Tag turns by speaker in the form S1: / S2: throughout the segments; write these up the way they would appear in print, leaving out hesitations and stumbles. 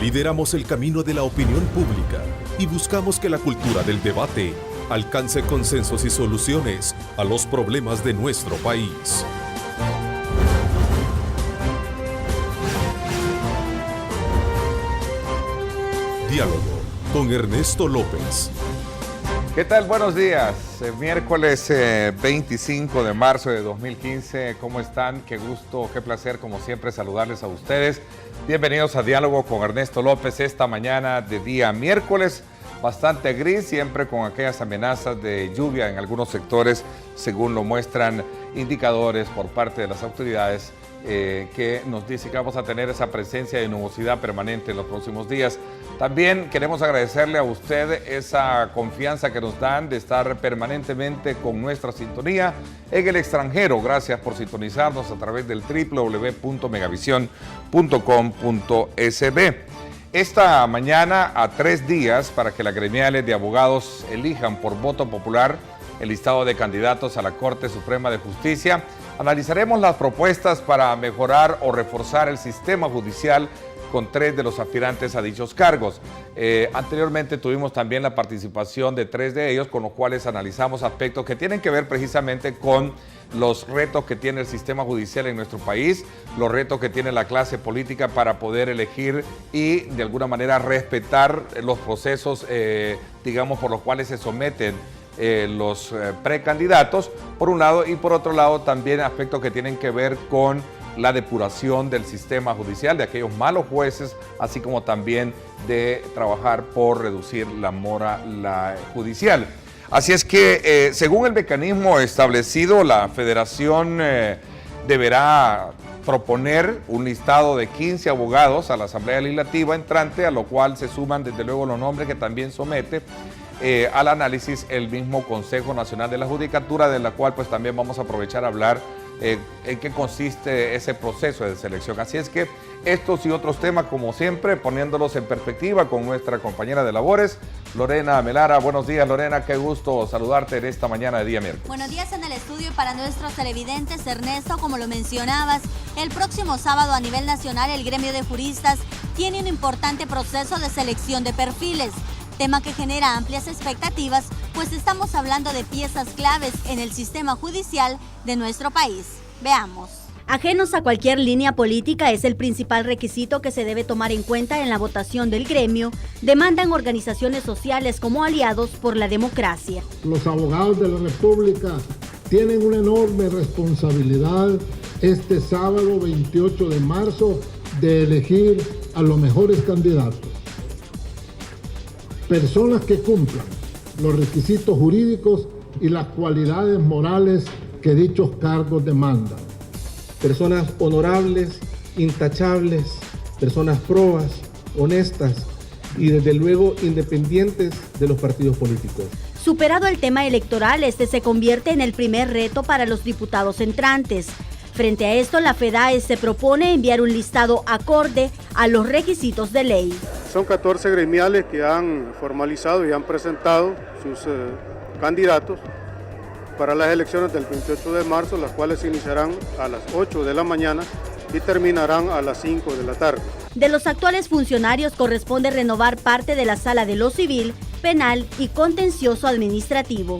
S1: Lideramos el camino de la opinión pública y buscamos que la cultura del debate alcance consensos y soluciones a los problemas de nuestro país. Diálogo con Ernesto López.
S2: ¿Qué tal? Buenos días. Miércoles 25 de marzo de 2015. ¿Cómo están? Qué gusto, qué placer, como siempre, saludarles a ustedes. Bienvenidos a Diálogo con Ernesto López esta mañana de día miércoles. Bastante gris, siempre con aquellas amenazas de lluvia en algunos sectores, según lo muestran indicadores por parte de las autoridades que nos dice que vamos a tener esa presencia de nubosidad permanente en los próximos días. También queremos agradecerle a usted esa confianza que nos dan de estar permanentemente con nuestra sintonía en el extranjero. Gracias por sintonizarnos a través del www.megavision.com.sb. Esta mañana, a 3 días para que las gremiales de abogados elijan por voto popular el listado de candidatos a la Corte Suprema de Justicia, analizaremos las propuestas para mejorar o reforzar el sistema judicial con 3 de los aspirantes a dichos cargos. Anteriormente tuvimos también la participación de 3 de ellos, con los cuales analizamos aspectos que tienen que ver precisamente con los retos que tiene el sistema judicial en nuestro país, los retos que tiene la clase política para poder elegir y de alguna manera respetar los procesos, digamos, por los cuales se someten los precandidatos, por un lado, y por otro lado también aspectos que tienen que ver con la depuración del sistema judicial, de aquellos malos jueces, así como también de trabajar por reducir la mora judicial. Así es que, según el mecanismo establecido, la Federación deberá proponer un listado de 15 abogados a la Asamblea Legislativa entrante, a lo cual se suman desde luego los nombres que también somete al análisis el mismo Consejo Nacional de la Judicatura, de la cual pues también vamos a aprovechar a hablar en qué consiste ese proceso de selección. Así es que estos y otros temas, como siempre, poniéndolos en perspectiva con nuestra compañera de labores, Lorena Melara. Buenos días, Lorena, qué gusto saludarte en esta mañana de día miércoles.
S3: Buenos días en el estudio y para nuestros televidentes. Ernesto, como lo mencionabas, el próximo sábado a nivel nacional el gremio de juristas tiene un importante proceso de selección de perfiles, tema que genera amplias expectativas, pues estamos hablando de piezas claves en el sistema judicial de nuestro país. Veamos.
S4: Ajenos a cualquier línea política es el principal requisito que se debe tomar en cuenta en la votación del gremio, demandan organizaciones sociales como aliados por la democracia.
S5: Los abogados de la República tienen una enorme responsabilidad este sábado 28 de marzo de elegir a los mejores candidatos. Personas que cumplan los requisitos jurídicos y las cualidades morales que dichos cargos demandan.
S6: Personas honorables, intachables, personas probas, honestas y desde luego independientes de los partidos políticos.
S4: Superado el tema electoral, este se convierte en el primer reto para los diputados entrantes. Frente a esto, la FEDAE se propone enviar un listado acorde a los requisitos de ley.
S7: Son 14 gremiales que han formalizado y han presentado sus candidatos para las elecciones del 28 de marzo, las cuales iniciarán a las 8 de la mañana y terminarán a las 5 de la tarde.
S4: De los actuales funcionarios corresponde renovar parte de la sala de lo civil, penal y contencioso administrativo.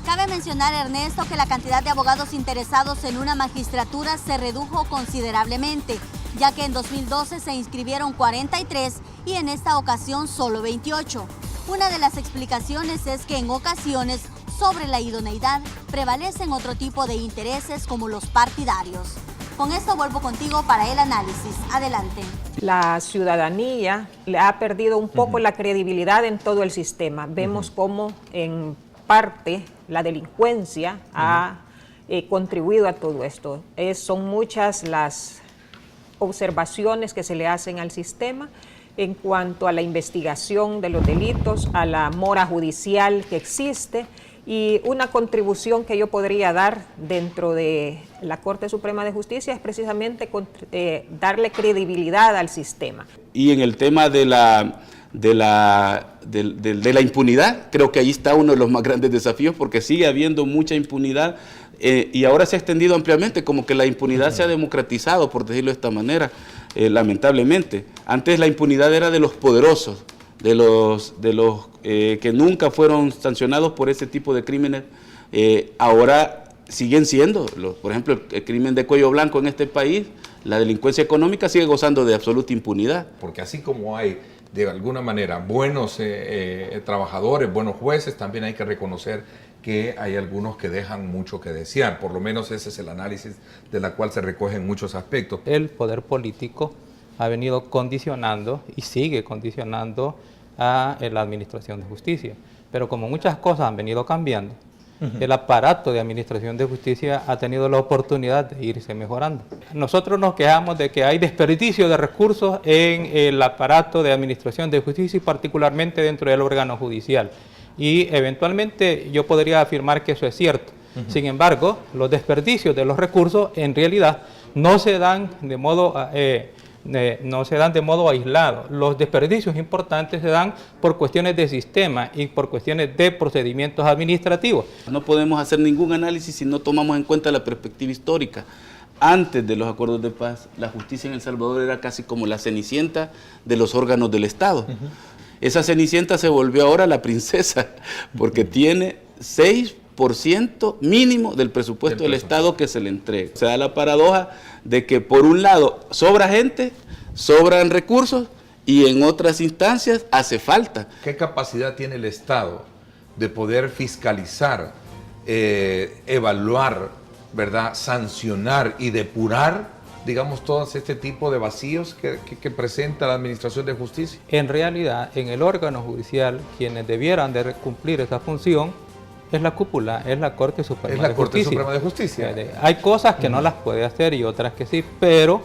S3: Cabe mencionar, Ernesto, que la cantidad de abogados interesados en una magistratura se redujo considerablemente, ya que en 2012 se inscribieron 43 y en esta ocasión solo 28. Una de las explicaciones es que en ocasiones sobre la idoneidad prevalecen otro tipo de intereses como los partidarios. Con esto vuelvo contigo para el análisis. Adelante.
S8: La ciudadanía le ha perdido un poco la credibilidad en todo el sistema. Vemos cómo en parte la delincuencia ha contribuido a todo esto. Son muchas las observaciones que se le hacen al sistema en cuanto a la investigación de los delitos, a la mora judicial que existe, y una contribución que yo podría dar dentro de la Corte Suprema de Justicia es precisamente darle credibilidad al sistema.
S9: Y en el tema de la impunidad, creo que ahí está uno de los más grandes desafíos, porque sigue habiendo mucha impunidad y ahora se ha extendido ampliamente, como que la impunidad se ha democratizado, por decirlo de esta manera. lamentablemente. Antes la impunidad era de los poderosos, de los que nunca fueron sancionados por ese tipo de crímenes. Ahora siguen siendo, por ejemplo, el crimen de cuello blanco en este país, la delincuencia económica sigue gozando de absoluta impunidad.
S2: Porque así como hay, de alguna manera, buenos trabajadores, buenos jueces, también hay que reconocer que hay algunos que dejan mucho que desear. Por lo menos ese es el análisis de la cual se recogen muchos aspectos.
S10: El poder político ha venido condicionando y sigue condicionando a la administración de justicia. Pero como muchas cosas han venido cambiando, el aparato de administración de justicia ha tenido la oportunidad de irse mejorando. Nosotros nos quejamos de que hay desperdicio de recursos en el aparato de administración de justicia y particularmente dentro del órgano judicial. Y eventualmente yo podría afirmar que eso es cierto. Sin embargo, los desperdicios de los recursos en realidad no se dan de modo aislado. Los desperdicios importantes se dan por cuestiones de sistema y por cuestiones de procedimientos administrativos.
S9: No podemos hacer ningún análisis si no tomamos en cuenta la perspectiva histórica. Antes de los acuerdos de paz, la justicia en El Salvador era casi como la cenicienta de los órganos del Estado. Esa cenicienta se volvió ahora la princesa, porque tiene 6% mínimo del presupuesto del Estado que se le entrega. Se da la paradoja de que por un lado sobra gente, sobran recursos y en otras instancias hace falta.
S2: ¿Qué capacidad tiene el Estado de poder fiscalizar, evaluar, ¿verdad?, sancionar y depurar, digamos, todo este tipo de vacíos que presenta la Administración de Justicia?
S10: En realidad, en el órgano judicial, quienes debieran de cumplir esa función es la cúpula, es la Corte Suprema de Justicia.
S2: Es la Corte Suprema de Justicia.
S10: Hay cosas que no las puede hacer y otras que sí, pero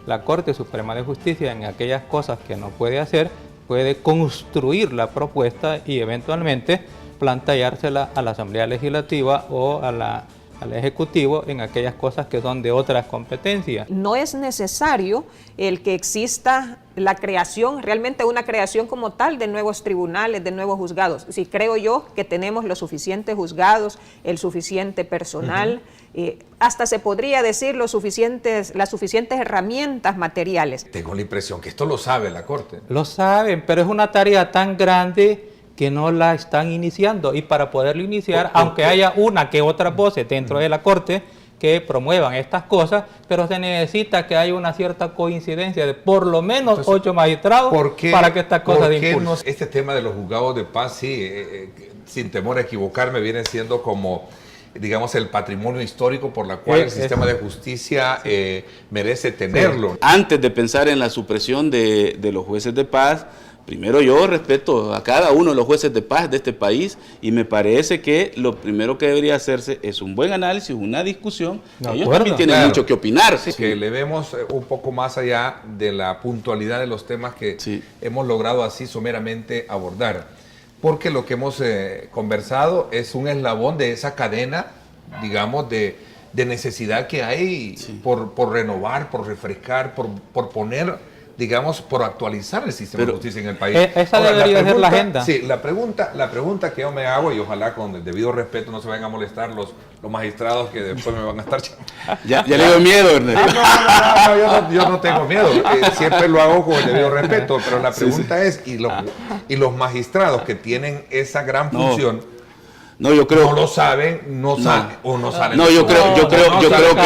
S10: la Corte Suprema de Justicia en aquellas cosas que no puede hacer, puede construir la propuesta y eventualmente planteársela a la Asamblea Legislativa o al Ejecutivo en aquellas cosas que son de otras competencias.
S8: No es necesario el que exista la creación, realmente una creación como tal de nuevos tribunales, de nuevos juzgados. Sí, creo yo que tenemos los suficientes juzgados, el suficiente personal, hasta se podría decir las suficientes herramientas materiales.
S2: Tengo la impresión que esto lo sabe la Corte.
S10: Lo saben, pero es una tarea tan grande que no la están iniciando, y para poderlo iniciar, aunque haya una que otra voces dentro de la Corte que promuevan estas cosas, pero se necesita que haya una cierta coincidencia de por lo menos 8 magistrados para que estas cosas de impulso.
S2: Este tema de los juzgados de paz, sí, sin temor a equivocarme, viene siendo como, digamos, el patrimonio histórico por la cual el sistema de justicia merece tenerlo.
S9: Sí. Antes de pensar en la supresión de los jueces de paz, primero yo respeto a cada uno de los jueces de paz de este país y me parece que lo primero que debería hacerse es un buen análisis, una discusión. Ellos también tienen mucho que opinar.
S2: Sí, que le vemos un poco más allá de la puntualidad de los temas que hemos logrado así someramente abordar. Porque lo que hemos conversado es un eslabón de esa cadena, digamos, de necesidad que hay por renovar, por refrescar, por poner, digamos, por actualizar el sistema de justicia en el país.
S10: Esa debería ser la agenda.
S2: Sí, la pregunta que yo me hago, y ojalá con el debido respeto no se vayan a molestar los magistrados que después me van a estar...
S9: ya le dio miedo, Ernesto.
S2: No, yo no tengo miedo. Siempre lo hago con el debido respeto, pero la pregunta es, ¿y los magistrados que tienen esa gran función...
S9: No, yo creo.
S2: No lo saben, no saben.
S9: No, yo creo que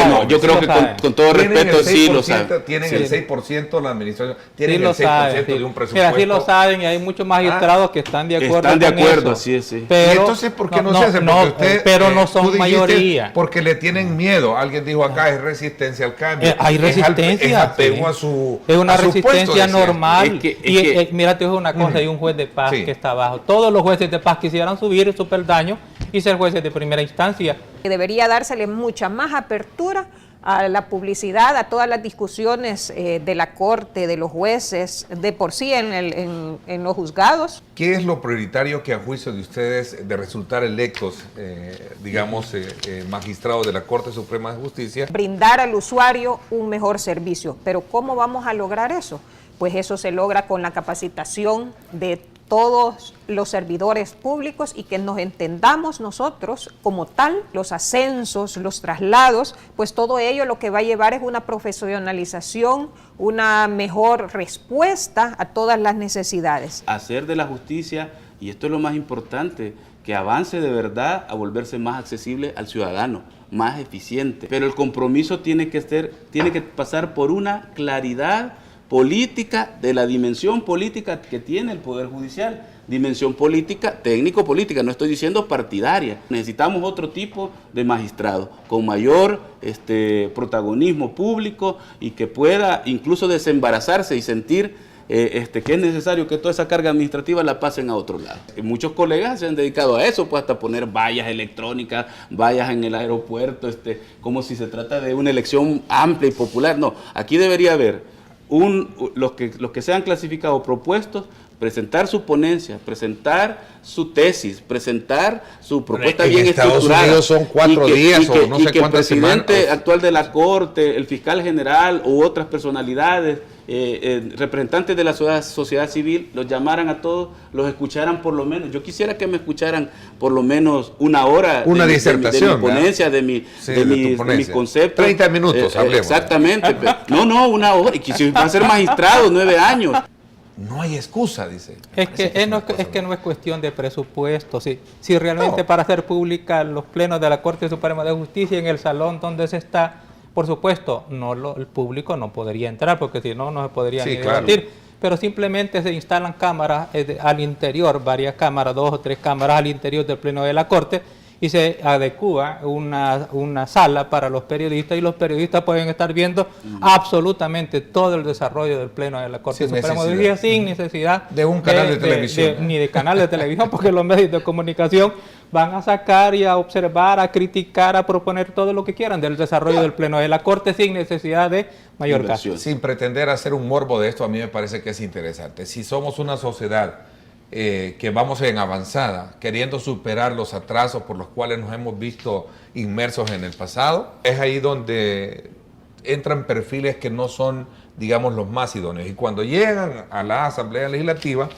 S9: no. Yo creo que con todo respeto sí lo saben.
S2: Tienen el 6% la administración, tienen el 6% de un presupuesto.
S10: Mira, sí lo saben y hay muchos magistrados que están de acuerdo.
S9: Están de acuerdo, así es.
S2: Pero, ¿y entonces por qué no se hace?
S10: Pero no son mayoría.
S2: Porque le tienen miedo. Alguien dijo acá, es resistencia al cambio.
S10: Hay resistencia.
S2: Es apego a su
S10: Es una resistencia normal. Y mira, te digo una cosa, hay un juez de paz que está abajo. Todos los jueces de paz quisieran subir su peldaño y ser jueces de primera instancia.
S8: Debería dársele mucha más apertura a la publicidad, a todas las discusiones de la Corte, de los jueces, de por sí en los juzgados.
S2: ¿Qué es lo prioritario que a juicio de ustedes de resultar electos, magistrados de la Corte Suprema de Justicia?
S8: Brindar al usuario un mejor servicio. Pero ¿cómo vamos a lograr eso? Pues eso se logra con la capacitación de todos los servidores públicos y que nos entendamos nosotros como tal, los ascensos, los traslados, pues todo ello lo que va a llevar es una profesionalización, una mejor respuesta a todas las necesidades.
S9: Hacer de la justicia, y esto es lo más importante, que avance de verdad a volverse más accesible al ciudadano, más eficiente. Pero el compromiso tiene que pasar por una claridad política de la dimensión política que tiene el Poder Judicial. Dimensión política, técnico-política, no estoy diciendo partidaria. Necesitamos otro tipo de magistrado con mayor protagonismo público y que pueda incluso desembarazarse y sentir que es necesario que toda esa carga administrativa la pasen a otro lado. Muchos colegas se han dedicado a eso, pues hasta poner vallas electrónicas, vallas en el aeropuerto, como si se trata de una elección amplia y popular. No, aquí debería haber los que sean clasificados propuestos, presentar su ponencia, presentar su tesis, presentar su propuesta bien estructurada. En Estados Unidos
S2: son 4 días o no sé cuántas semanas.
S9: El presidente actual de la Corte, el fiscal general u otras personalidades, representantes de la sociedad civil, los llamaran a todos, los escucharan por lo menos. Yo quisiera que me escucharan por lo menos una hora
S2: de disertación,
S9: de mi ponencia, de mis conceptos.
S2: 30 minutos, hablemos.
S9: Exactamente. No, una hora. Y que va a ser magistrado, 9 años.
S2: No hay excusa, dice.
S10: Es que no es cuestión de presupuesto. Si realmente para hacer pública los plenos de la Corte Suprema de Justicia en el salón donde se está, por supuesto, el público no podría entrar porque si no, no se podría ni debatir. Pero simplemente se instalan cámaras al interior, varias cámaras, 2 o 3 cámaras al interior del pleno de la Corte, y se adecúa una sala para los periodistas y los periodistas pueden estar viendo absolutamente todo el desarrollo del pleno de la Corte Suprema de Justicia sin necesidad
S2: de un canal de televisión.
S10: Ni de canal de televisión, porque los medios de comunicación van a sacar y a observar, a criticar, a proponer todo lo que quieran del desarrollo del pleno de la Corte sin necesidad de mayor gasto.
S2: Sin pretender hacer un morbo de esto, a mí me parece que es interesante. Si somos una sociedad que vamos en avanzada, queriendo superar los atrasos por los cuales nos hemos visto inmersos en el pasado, es ahí donde entran perfiles que no son, digamos, los más idóneos. Y cuando llegan a la Asamblea Legislativa,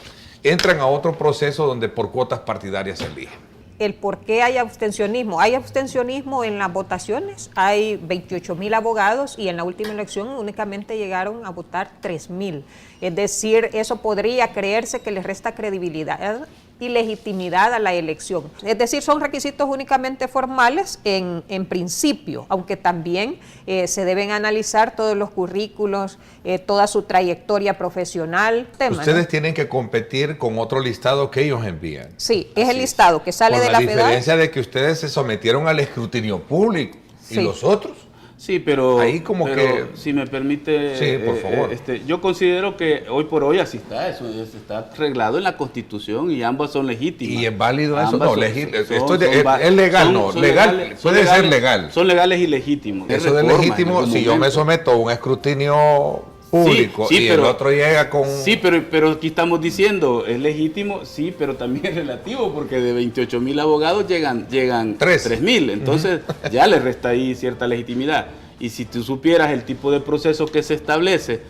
S2: entran a otro proceso donde por cuotas partidarias se eligen.
S8: El por qué hay abstencionismo. Hay abstencionismo en las votaciones, hay 28,000 abogados y en la última elección únicamente llegaron a votar 3,000. Es decir, eso podría creerse que les resta credibilidad y legitimidad a la elección. Es decir, son requisitos únicamente formales en principio, aunque también se deben analizar todos los currículos, toda su trayectoria profesional.
S2: Ustedes tienen que competir con otro listado que ellos envían.
S8: Sí, es el listado que sale de la FEDAE.
S2: Con la diferencia de que ustedes se sometieron al escrutinio público. ¿Y los otros?
S9: Sí, pero
S2: que
S9: si me permite,
S2: sí, por favor.
S9: Yo considero que hoy por hoy así está, eso está arreglado en la Constitución y ambas son legítimas.
S2: ¿Y es válido eso? No, es legal, no, legal, puede ser legal.
S9: Son legales y legítimos.
S2: Eso es legítimo si yo me someto a un escrutinio público y el otro llega con...
S9: Sí, pero aquí estamos diciendo, es legítimo, sí, pero también es relativo, porque de 28,000 abogados llegan 3,000, entonces ya le resta ahí cierta legitimidad. Y si tú supieras el tipo de proceso que se establece,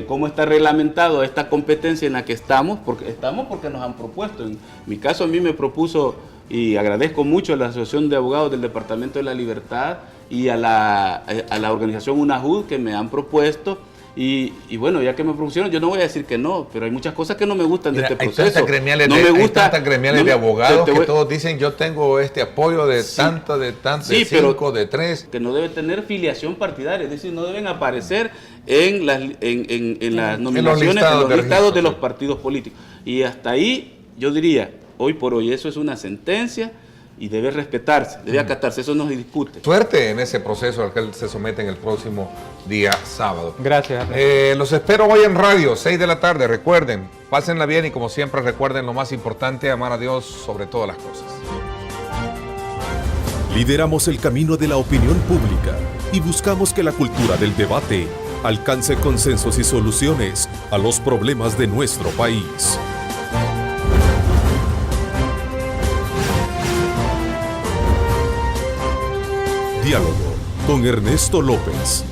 S9: cómo está reglamentado esta competencia en la que estamos porque nos han propuesto. En mi caso a mí me propuso, y agradezco mucho a la Asociación de Abogados del Departamento de la Libertad y a la organización UNAJUD que me han propuesto. Y bueno, ya que me propusieron, yo no voy a decir que no, pero hay muchas cosas que no me gustan de este proceso.
S2: Hay tantas gremiales de abogados que todos dicen yo tengo este apoyo de tanto, de 5, de 3.
S9: Que no debe tener filiación partidaria, es decir, no deben aparecer en las nominaciones, en los listados de los partidos políticos. Y hasta ahí yo diría, hoy por hoy eso es una sentencia y debe respetarse, debe acatarse, eso no se discute.
S2: Suerte en ese proceso al que se someten el próximo día sábado.
S10: Gracias.
S2: Los espero hoy en radio, 6 de la tarde, recuerden, pásenla bien y como siempre recuerden lo más importante, amar a Dios sobre todas las cosas.
S1: Lideramos el camino de la opinión pública y buscamos que la cultura del debate alcance consensos y soluciones a los problemas de nuestro país. Diálogo con Ernesto López.